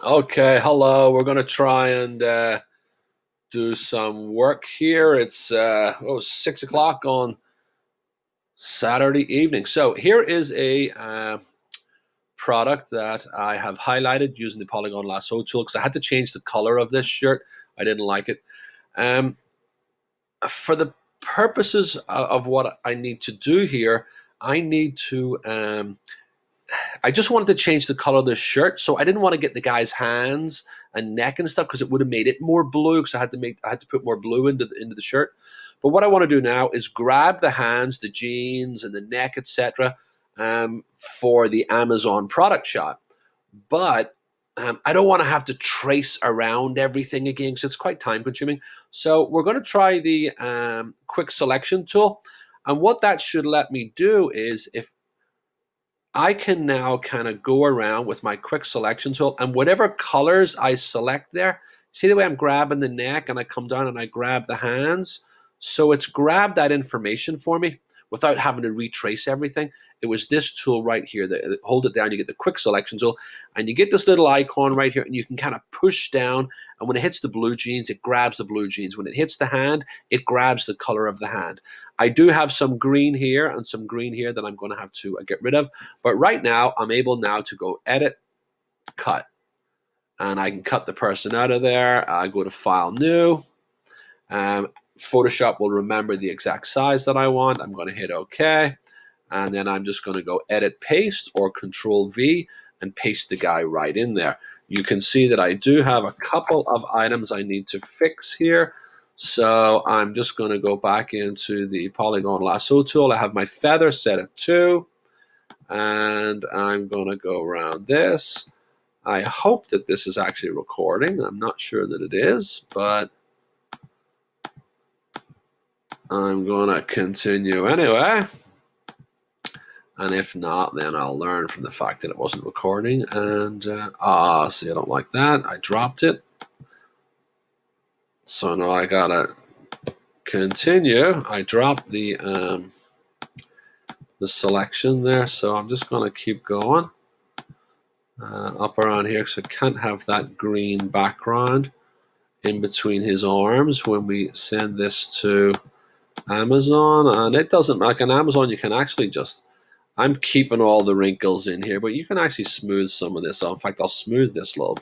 Okay, hello. We're going to try and do some work here. It's 6 o'clock on Saturday evening. So here is a product that I have highlighted using the polygon lasso tool because I had to change the color of this shirt. I didn't like it. Um, for the purposes of what I need to do here, I need to I just wanted to change the color of this shirt, so I didn't want to get the guy's hands and neck and stuff because it would have made it more blue. Because I had to put more blue into the shirt. But what I want to do now is grab the hands, the jeans, and the neck, etc., for the Amazon product shot. But I don't want to have to trace around everything again because it's quite time consuming. So we're going to try the quick selection tool, and what that should let me do is if I can now kind of go around with my quick selection tool and whatever colors I select there, see the way I'm grabbing the neck and I come down and I grab the hands. So it's grabbed that information for me without having to retrace everything. It was this tool right here that hold it down, you get the quick selection tool and you get this little icon right here and you can kind of push down, and when it hits the blue jeans, it grabs the blue jeans. When it hits the hand, it grabs the color of the hand. I do have some green here and some green here that I'm going to have to get rid of. But right now, I'm able now to go edit, cut. And I can cut the person out of there. I go to File, New. Photoshop will remember the exact size that I want. I'm going to hit OK. And then I'm just going to go Edit, Paste, or Control V and paste the guy right in there. You can see that I do have a couple of items I need to fix here. So I'm just going to go back into the polygon lasso tool. I have my feather set at 2. And I'm going to go around this. I hope that this is actually recording. I'm not sure that it is, but I'm going to continue anyway. And if not, then I'll learn from the fact that it wasn't recording. And, see, I don't like that. I dropped it. So now I got to continue. I dropped the selection there. So I'm just going to keep going. Up around here because I can't have that green background in between his arms when we send this to Amazon. And it doesn't, like on Amazon, you can actually just, I'm keeping all the wrinkles in here, but you can actually smooth some of this off. In fact, I'll smooth this little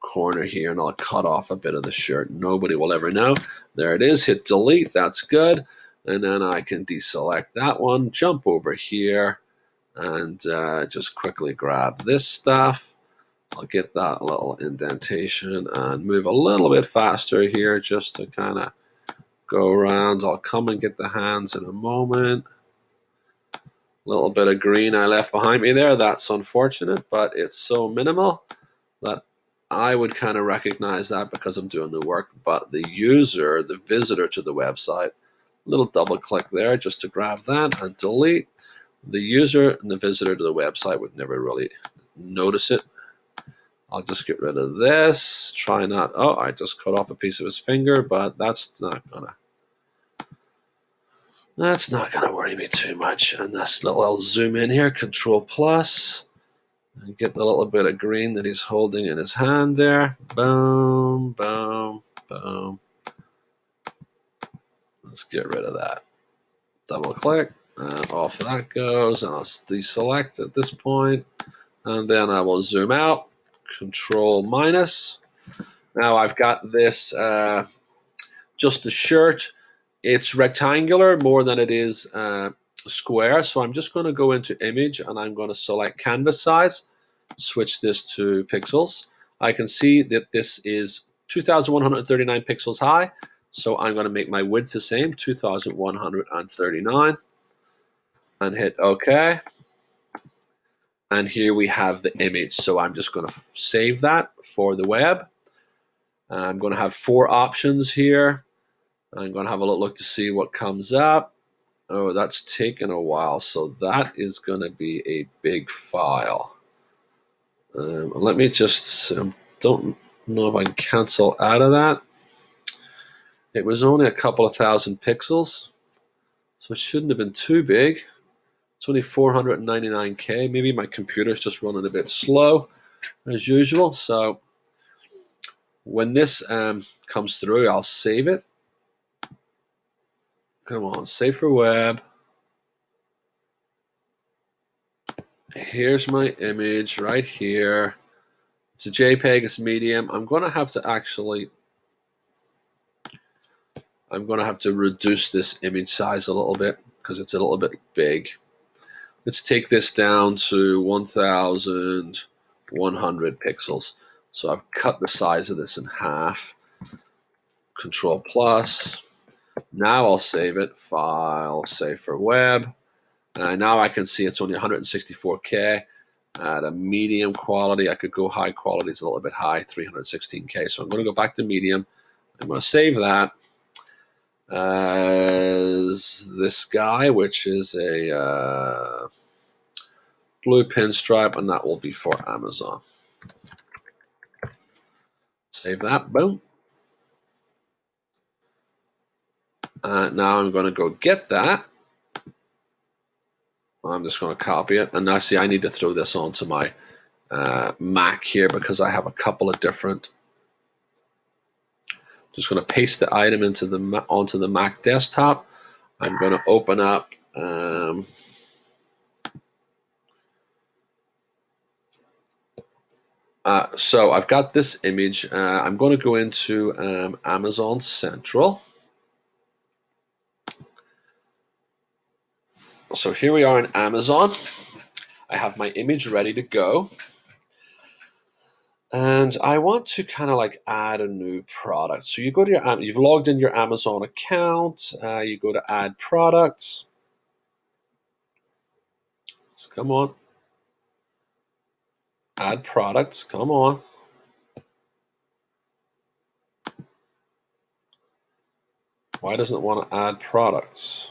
corner here and I'll cut off a bit of the shirt. Nobody will ever know. There it is. Hit delete. That's good. And then I can deselect that one, jump over here, and just quickly grab this stuff. I'll get that little indentation and move a little bit faster here just to kind of go around. I'll come and get the hands in a moment. A little bit of green I left behind me there. That's unfortunate, but it's so minimal that I would kind of recognize that because I'm doing the work. But the user, the visitor to the website, little double click there just to grab that and delete. The user and the visitor to the website would never really notice it. I'll just get rid of this. Try not, oh, I just cut off a piece of his finger, but that's not gonna worry me too much. And this little, I'll zoom in here, Control Plus, and get the little bit of green that he's holding in his hand there. Boom, boom, boom. Let's get rid of that. Double click, and off that goes, and I'll deselect at this point, and then I will zoom out. Control minus. Now I've got this just the shirt. It's rectangular more than it is square. So I'm just going to go into image and I'm going to select canvas size, switch this to pixels. I can see that this is 2,139 pixels high. So I'm going to make my width the same, 2,139, and hit OK. And here we have the image. So I'm just going to save that for the web. I'm going to have 4 options here. I'm going to have a look to see what comes up. Oh, that's taken a while. So that is going to be a big file. Let me just, don't know if I can cancel out of that. It was only a couple of thousand pixels. So it shouldn't have been too big. It's only 499K. Maybe my computer's just running a bit slow as usual. So When this comes through, I'll save it. Come on, save for web. Here's my image right here. It's a JPEG, it's medium. I'm going to have to reduce this image size a little bit because it's a little bit big. Let's take this down to 1,100 pixels. So I've cut the size of this in half. Control plus. Now I'll save it. File, save for web. Now I can see it's only 164K. At a medium quality, I could go high quality. It's a little bit high, 316K. So I'm going to go back to medium. I'm going to save that as this guy, which is a blue pinstripe, and that will be for Amazon. Save that. Boom. Now I'm going to go get that. I'm just going to copy it. And now see, I need to throw this onto my Mac here because I have a couple of different. Just going to paste the item onto the Mac desktop. I'm going to open up so I've got this image. I'm going to go into Amazon Central. So here we are in Amazon. I have my image ready to go. And I want to kind of like add a new product. So you go to you've logged in your Amazon account. You go to add products. So come on. Add products. Come on. Why doesn't it want to add products?